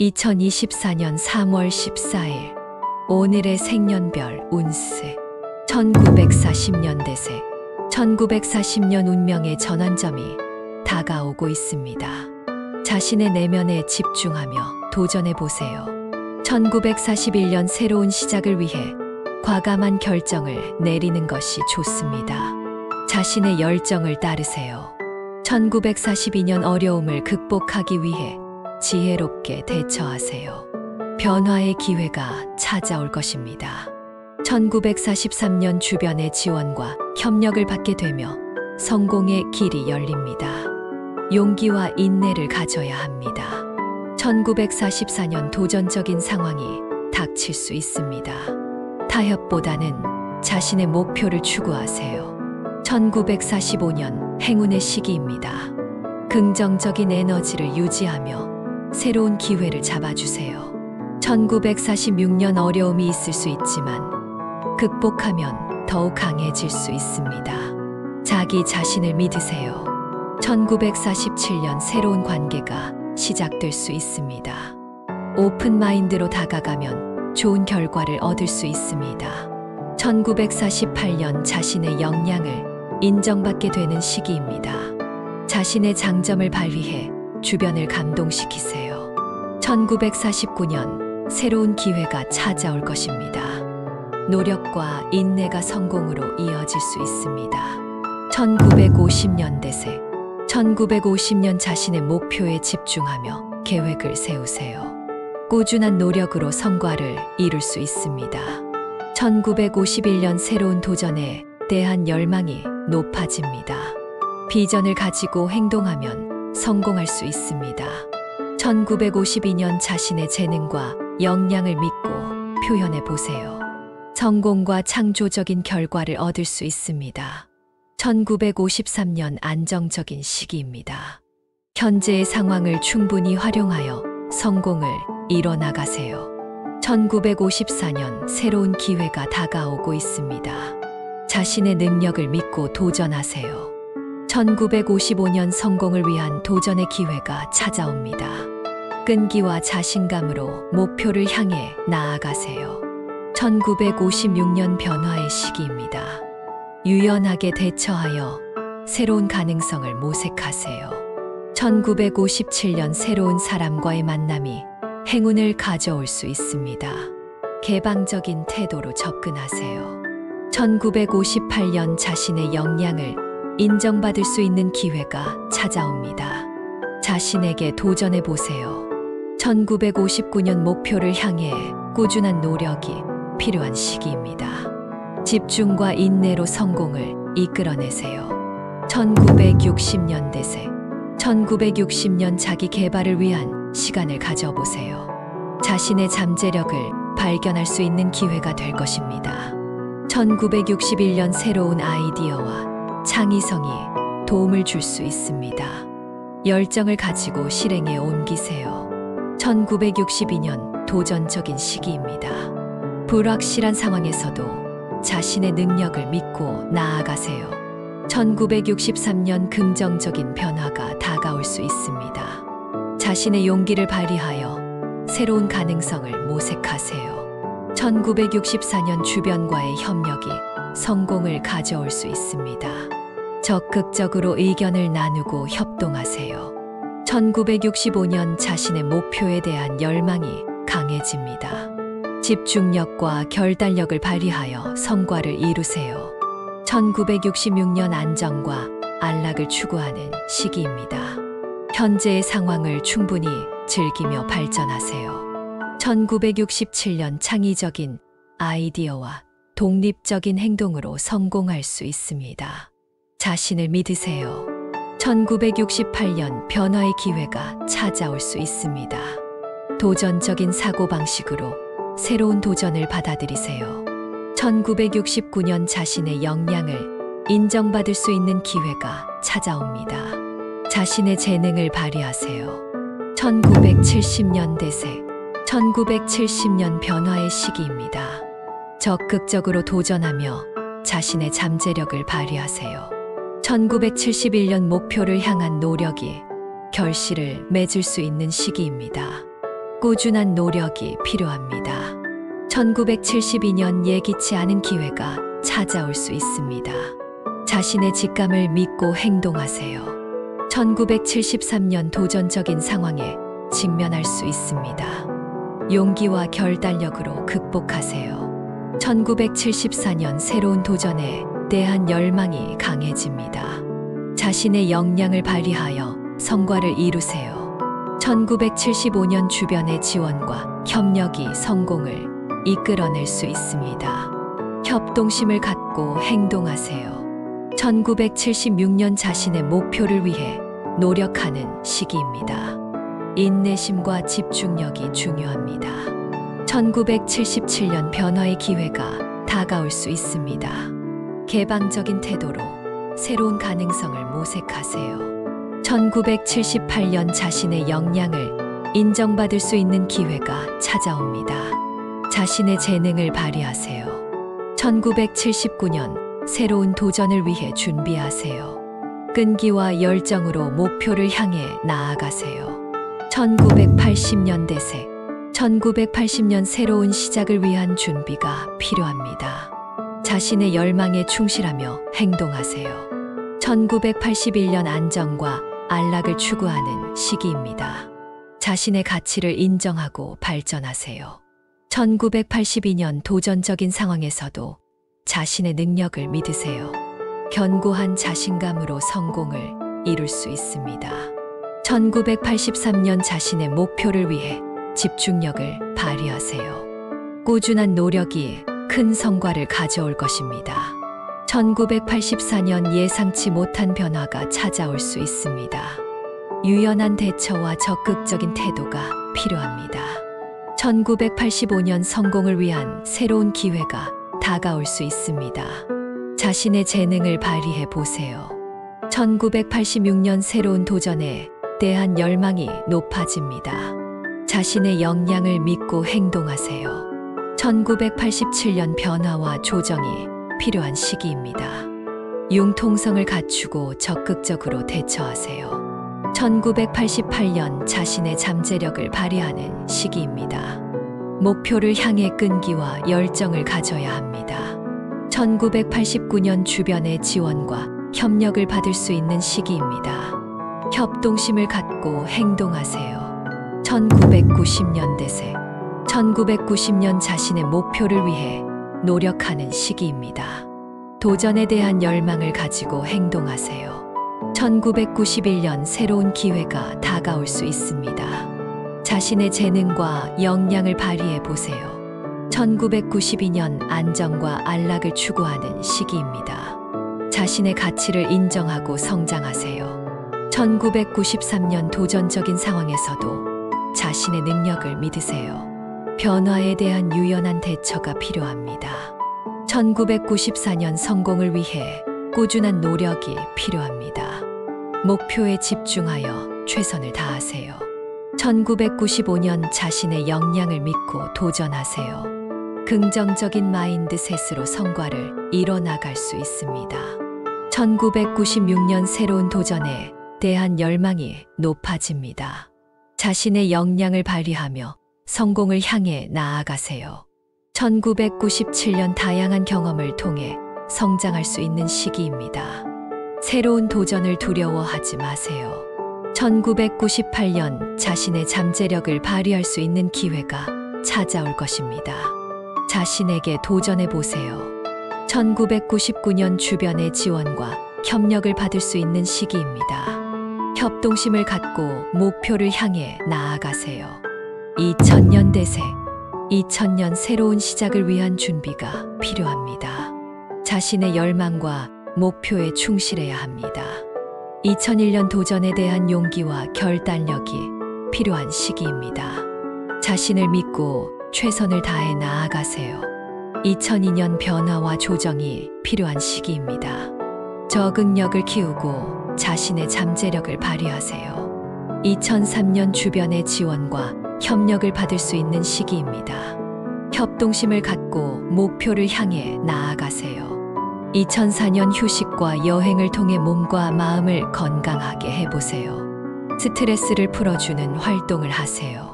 2024년 3월 14일 오늘의 생년별 운세 1940년 대세 1940년 운명의 전환점이 다가오고 있습니다. 자신의 내면에 집중하며 도전해 보세요. 1941년 새로운 시작을 위해 과감한 결정을 내리는 것이 좋습니다. 자신의 열정을 따르세요. 1942년 어려움을 극복하기 위해 지혜롭게 대처하세요. 변화의 기회가 찾아올 것입니다. 1943년 주변의 지원과 협력을 받게 되며 성공의 길이 열립니다. 용기와 인내를 가져야 합니다. 1944년 도전적인 상황이 닥칠 수 있습니다. 타협보다는 자신의 목표를 추구하세요. 1945년 행운의 시기입니다. 긍정적인 에너지를 유지하며 새로운 기회를 잡아주세요. 1946년 어려움이 있을 수 있지만 극복하면 더욱 강해질 수 있습니다. 자기 자신을 믿으세요. 1947년 새로운 관계가 시작될 수 있습니다. 오픈 마인드로 다가가면 좋은 결과를 얻을 수 있습니다. 1948년 자신의 역량을 인정받게 되는 시기입니다. 자신의 장점을 발휘해 주변을 감동시키세요. 1949년 새로운 기회가 찾아올 것입니다. 노력과 인내가 성공으로 이어질 수 있습니다. 1950년 대세 1950년 자신의 목표에 집중하며 계획을 세우세요. 꾸준한 노력으로 성과를 이룰 수 있습니다. 1951년 새로운 도전에 대한 열망이 높아집니다. 비전을 가지고 행동하면 성공할 수 있습니다. 1952년 자신의 재능과 역량을 믿고 표현해 보세요. 성공과 창조적인 결과를 얻을 수 있습니다. 1953년 안정적인 시기입니다. 현재의 상황을 충분히 활용하여 성공을 이뤄나가세요. 1954년 새로운 기회가 다가오고 있습니다. 자신의 능력을 믿고 도전하세요. 1955년 성공을 위한 도전의 기회가 찾아옵니다. 끈기와 자신감으로 목표를 향해 나아가세요. 1956년 변화의 시기입니다. 유연하게 대처하여 새로운 가능성을 모색하세요. 1957년 새로운 사람과의 만남이 행운을 가져올 수 있습니다. 개방적인 태도로 접근하세요. 1958년 자신의 역량을 인정받을 수 있는 기회가 찾아옵니다. 자신에게 도전해 보세요. 1959년 목표를 향해 꾸준한 노력이 필요한 시기입니다. 집중과 인내로 성공을 이끌어내세요. 1960년 대세 1960년 자기 개발을 위한 시간을 가져보세요. 자신의 잠재력을 발견할 수 있는 기회가 될 것입니다. 1961년 새로운 아이디어와 창의성이 도움을 줄 수 있습니다. 열정을 가지고 실행에 옮기세요. 1962년 도전적인 시기입니다. 불확실한 상황에서도 자신의 능력을 믿고 나아가세요. 1963년 긍정적인 변화가 다가올 수 있습니다. 자신의 용기를 발휘하여 새로운 가능성을 모색하세요. 1964년 주변과의 협력이 성공을 가져올 수 있습니다. 적극적으로 의견을 나누고 협동하세요. 1965년 자신의 목표에 대한 열망이 강해집니다. 집중력과 결단력을 발휘하여 성과를 이루세요. 1966년 안정과 안락을 추구하는 시기입니다. 현재의 상황을 충분히 즐기며 발전하세요. 1967년 창의적인 아이디어와 독립적인 행동으로 성공할 수 있습니다. 자신을 믿으세요. 1968년 변화의 기회가 찾아올 수 있습니다. 도전적인 사고방식으로 새로운 도전을 받아들이세요. 1969년 자신의 역량을 인정받을 수 있는 기회가 찾아옵니다. 자신의 재능을 발휘하세요. 1970년 대세 1970년 변화의 시기입니다. 적극적으로 도전하며 자신의 잠재력을 발휘하세요. 1971년 목표를 향한 노력이 결실을 맺을 수 있는 시기입니다. 꾸준한 노력이 필요합니다. 1972년 예기치 않은 기회가 찾아올 수 있습니다. 자신의 직감을 믿고 행동하세요. 1973년 도전적인 상황에 직면할 수 있습니다. 용기와 결단력으로 극복하세요. 1974년 새로운 도전에 대한 열망이 강해집니다. 자신의 역량을 발휘하여 성과를 이루세요. 1975년 주변의 지원과 협력이 성공을 이끌어낼 수 있습니다. 협동심을 갖고 행동하세요. 1976년 자신의 목표를 위해 노력하는 시기입니다. 인내심과 집중력이 중요합니다. 1977년 변화의 기회가 다가올 수 있습니다. 개방적인 태도로 새로운 가능성을 모색하세요. 1978년 자신의 역량을 인정받을 수 있는 기회가 찾아옵니다. 자신의 재능을 발휘하세요. 1979년 새로운 도전을 위해 준비하세요. 끈기와 열정으로 목표를 향해 나아가세요. 1980년대 새 1980년 새로운 시작을 위한 준비가 필요합니다. 자신의 열망에 충실하며 행동하세요. 1981년 안정과 안락을 추구하는 시기입니다. 자신의 가치를 인정하고 발전하세요. 1982년 도전적인 상황에서도 자신의 능력을 믿으세요. 견고한 자신감으로 성공을 이룰 수 있습니다. 1983년 자신의 목표를 위해 집중력을 발휘하세요. 꾸준한 노력이 큰 성과를 가져올 것입니다. 1984년 예상치 못한 변화가 찾아올 수 있습니다. 유연한 대처와 적극적인 태도가 필요합니다. 1985년 성공을 위한 새로운 기회가 다가올 수 있습니다. 자신의 재능을 발휘해 보세요. 1986년 새로운 도전에 대한 열망이 높아집니다. 자신의 역량을 믿고 행동하세요. 1987년 변화와 조정이 필요한 시기입니다. 융통성을 갖추고 적극적으로 대처하세요. 1988년 자신의 잠재력을 발휘하는 시기입니다. 목표를 향해 끈기와 열정을 가져야 합니다. 1989년 주변의 지원과 협력을 받을 수 있는 시기입니다. 협동심을 갖고 행동하세요. 1990년대 새 1990년 자신의 목표를 위해 노력하는 시기입니다. 도전에 대한 열망을 가지고 행동하세요. 1991년 새로운 기회가 다가올 수 있습니다. 자신의 재능과 역량을 발휘해 보세요. 1992년 안정과 안락을 추구하는 시기입니다. 자신의 가치를 인정하고 성장하세요. 1993년 도전적인 상황에서도 자신의 능력을 믿으세요. 변화에 대한 유연한 대처가 필요합니다. 1994년 성공을 위해 꾸준한 노력이 필요합니다. 목표에 집중하여 최선을 다하세요. 1995년 자신의 역량을 믿고 도전하세요. 긍정적인 마인드셋으로 성과를 이뤄나갈 수 있습니다. 1996년 새로운 도전에 대한 열망이 높아집니다. 자신의 역량을 발휘하며 성공을 향해 나아가세요. 1997년 다양한 경험을 통해 성장할 수 있는 시기입니다. 새로운 도전을 두려워하지 마세요. 1998년 자신의 잠재력을 발휘할 수 있는 기회가 찾아올 것입니다. 자신에게 도전해 보세요. 1999년 주변의 지원과 협력을 받을 수 있는 시기입니다. 협동심을 갖고 목표를 향해 나아가세요. 2000년대 새 2000년 새로운 시작을 위한 준비가 필요합니다. 자신의 열망과 목표에 충실해야 합니다. 2001년 도전에 대한 용기와 결단력이 필요한 시기입니다. 자신을 믿고 최선을 다해 나아가세요. 2002년 변화와 조정이 필요한 시기입니다. 적응력을 키우고 자신의 잠재력을 발휘하세요. 2003년 주변의 지원과 협력을 받을 수 있는 시기입니다. 협동심을 갖고 목표를 향해 나아가세요. 2004년 휴식과 여행을 통해 몸과 마음을 건강하게 해보세요. 스트레스를 풀어주는 활동을 하세요.